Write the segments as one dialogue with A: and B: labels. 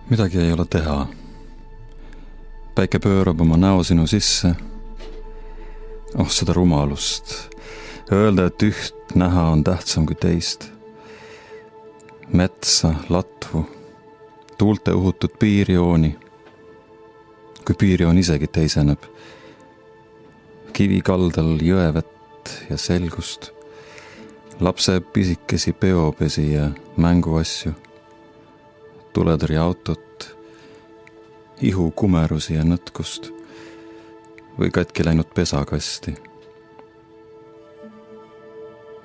A: Midagi ei ole teha. Päike pöörab oma näo sinu sisse. Oh, seda rumalust. Öelda, et üht näha on tähtsam kui teist. Metsa, latvu, tuulte uhutud piirjooni. Kui piirjoon isegi teiseneb. Kivi kaldal jõevett ja selgust. Lapse pisikesi peopesi ja mänguasju. Tuletõrje autot, ihu kumerusi ja nõtkust või katki läinud pesakasti.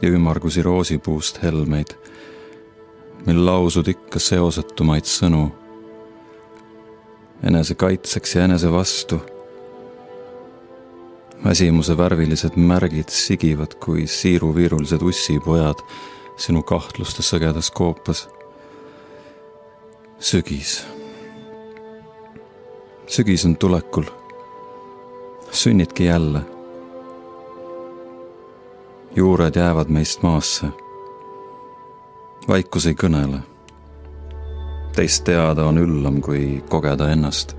A: Ja ümmargusi roosipuust helmeid, mil lausud ikka seosetumaid sõnu. Enese kaitseks ja enese vastu. Väsimuse värvilised märgid sigivad kui siiruviirulised ussipojad sinu kahtluste sõgedas koopas. Sügis. Sügis on tulekul. Sünnidki jälle. Juured jäävad meist maasse. Vaikus ei kõnele. Teist teada on üllam kui kogeda ennast.